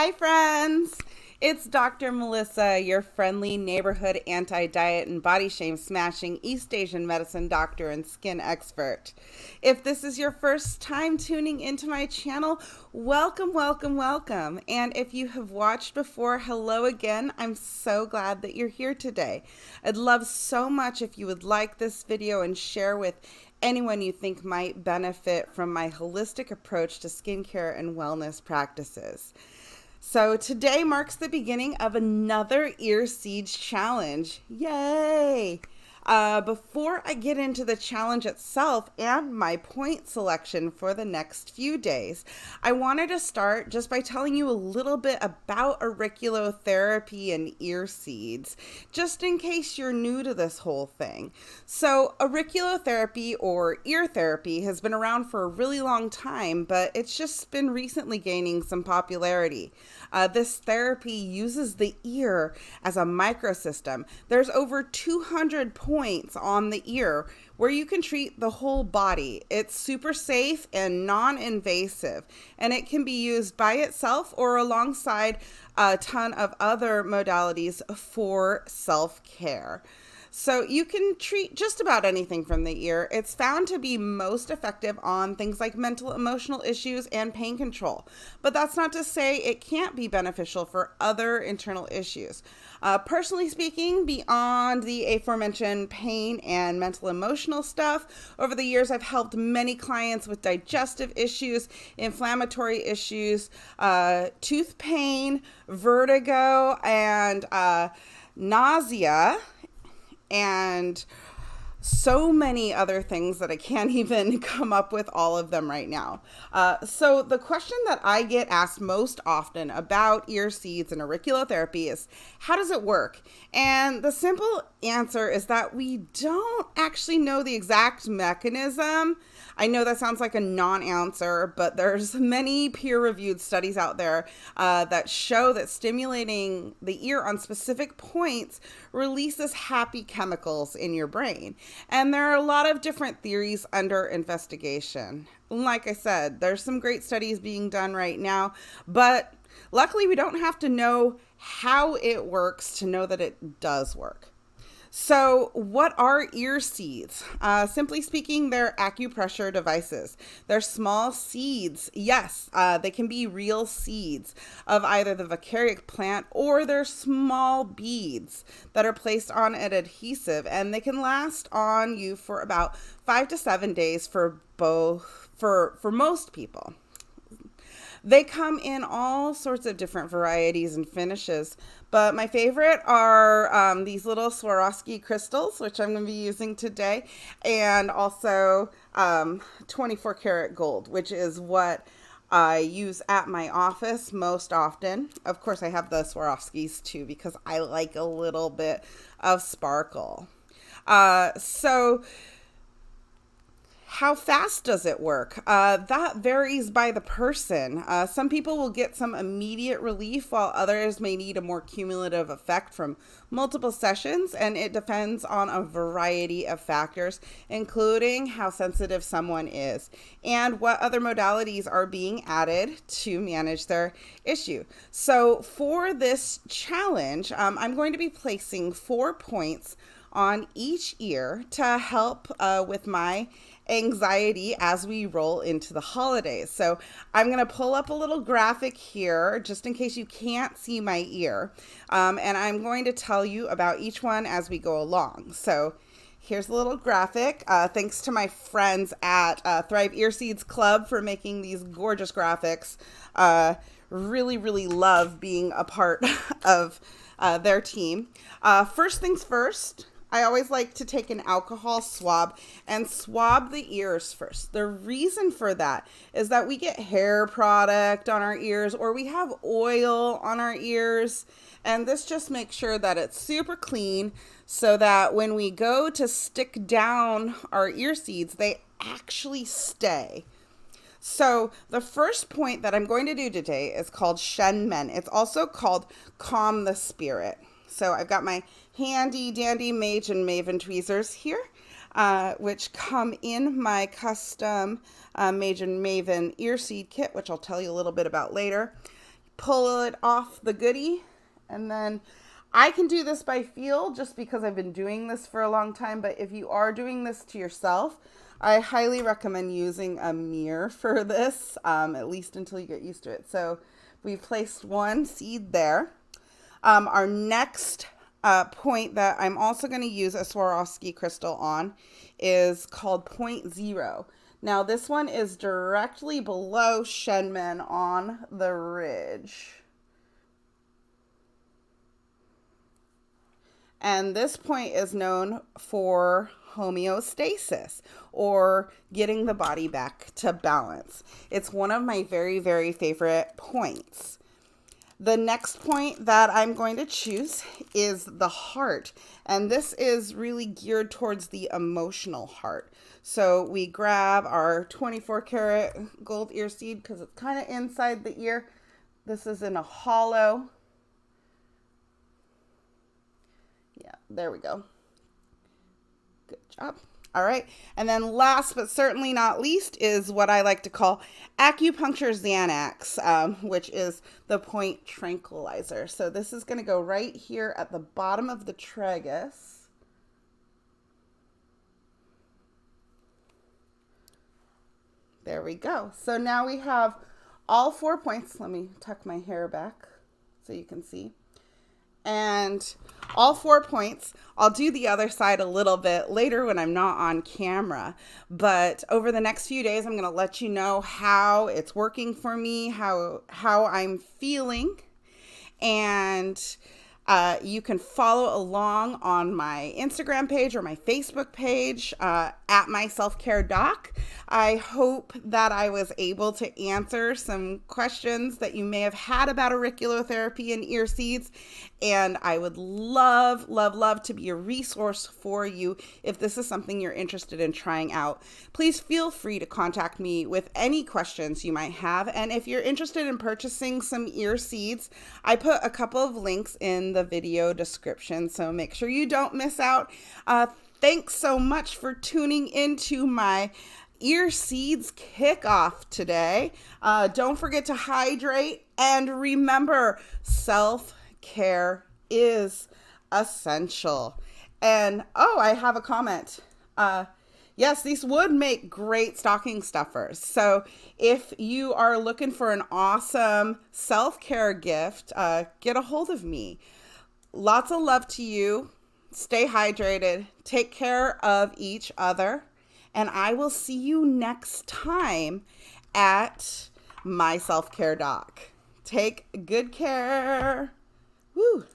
Hi, friends. It's Dr. Melissa, your friendly neighborhood anti-diet and body shame smashing East Asian medicine doctor and skin expert. If this is your first time tuning into my channel, welcome, welcome, welcome. And if you have watched before, hello again. I'm so glad that you're here today. I'd love so much if you would like this video and share with anyone you think might benefit from my holistic approach to skincare and wellness practices. So today marks the beginning of another ear seeds challenge. Yay! Before I get into the challenge itself and my point selection for the next few days, I wanted to start just by telling you a little bit about auriculotherapy and ear seeds, just in case you're new to this whole thing. So auriculotherapy or ear therapy has been around for a really long time, but it's just been recently gaining some popularity. This therapy uses the ear as a microsystem. There's over 200 points on the ear where you can treat the whole body. It's super safe and non-invasive, and it can be used by itself or alongside a ton of other modalities for self-care. So you can treat just about anything from the ear. It's found to be most effective on things like mental, emotional issues and pain control. But that's not to say it can't be beneficial for other internal issues. Personally speaking, beyond the aforementioned pain and mental emotional stuff, over the years I've helped many clients with digestive issues, inflammatory issues, tooth pain, vertigo, and nausea, and so many other things that I can't even come up with all of them right now. So the question that I get asked most often about ear seeds and auriculotherapy is, how does it work? And the simple answer is that we don't actually know the exact mechanism. I know that sounds like a non-answer, but there's many peer-reviewed studies out there that show that stimulating the ear on specific points releases happy chemicals in your brain. And there are a lot of different theories under investigation. Like I said, there's some great studies being done right now, but luckily we don't have to know how it works to know that it does work. So what are ear seeds? Simply speaking, they're acupressure devices. They're small seeds. Yes, they can be real seeds of either the vicariac plant, or they're small beads that are placed on an adhesive, and they can last on you for about 5 to 7 days for most people. They come in all sorts of different varieties and finishes, but my favorite are these little Swarovski crystals, which I'm going to be using today, and also 24 karat gold, which is what I use at my office most often. Of course, I have the Swarovskis too, because I like a little bit of sparkle. So how fast does it work? That varies by the person. Some people will get some immediate relief, while others may need a more cumulative effect from multiple sessions, and it depends on a variety of factors, including how sensitive someone is and what other modalities are being added to manage their issue. So for this challenge, I'm going to be placing 4 points on each ear to help with my anxiety as we roll into the holidays. So I'm going to pull up a little graphic here just in case you can't see my ear. And I'm going to tell you about each one as we go along. So here's a little graphic. Thanks to my friends at Thrive Ear Seeds Club for making these gorgeous graphics. Really, really love being a part of their team. First things first, I always like to take an alcohol swab and swab the ears first. The reason for that is that we get hair product on our ears, or we have oil on our ears, and this just makes sure that it's super clean so that when we go to stick down our ear seeds, they actually stay. So the first point that I'm going to do today is called Shen Men. It's also called Calm the Spirit. So I've got my handy dandy Mage and Maven tweezers here, which come in my custom Mage and Maven ear seed kit, which I'll tell you a little bit about later. pull it off the goodie. And then I can do this by feel just because I've been doing this for a long time. But if you are doing this to yourself, I highly recommend using a mirror for this, at least until you get used to it. So we've placed one seed there. Our next point that I'm also going to use a Swarovski crystal on is called Point Zero. Now this one is directly below Shenmen on the ridge. And this point is known for homeostasis, or getting the body back to balance. It's one of my very, very favorite points. The next point that I'm going to choose is the heart. And this is really geared towards the emotional heart. So we grab our 24 karat gold ear seed because it's kind of inside the ear. This is in a hollow. Yeah, there we go. Good job. All right. And then last but certainly not least is what I like to call acupuncture Xanax, which is the point tranquilizer. So this is going to go right here at the bottom of the tragus. There we go. So now we have all 4 points. Let me tuck my hair back so you can see. And all 4 points. I'll do the other side a little bit later when I'm not on camera. But over the next few days, I'm going to let you know how it's working for me, how I'm feeling. And you can follow along on my Instagram page or my Facebook page at my self-care doc. I hope that I was able to answer some questions that you may have had about auriculotherapy and ear seeds. And I would love, love, love to be a resource for you if this is something you're interested in trying out. Please feel free to contact me with any questions you might have. And if you're interested in purchasing some ear seeds, I put a couple of links in the video description, so make sure you don't miss out. Thanks so much for tuning into my ear seeds kickoff today. Don't forget to hydrate, and remember, self-care is essential. And I have a comment. Yes, these would make great stocking stuffers. So if you are looking for an awesome self-care gift, get a hold of me. Lots of love to you. Stay hydrated. Take care of each other. And I will see you next time at my self-care doc. Take good care. Woo.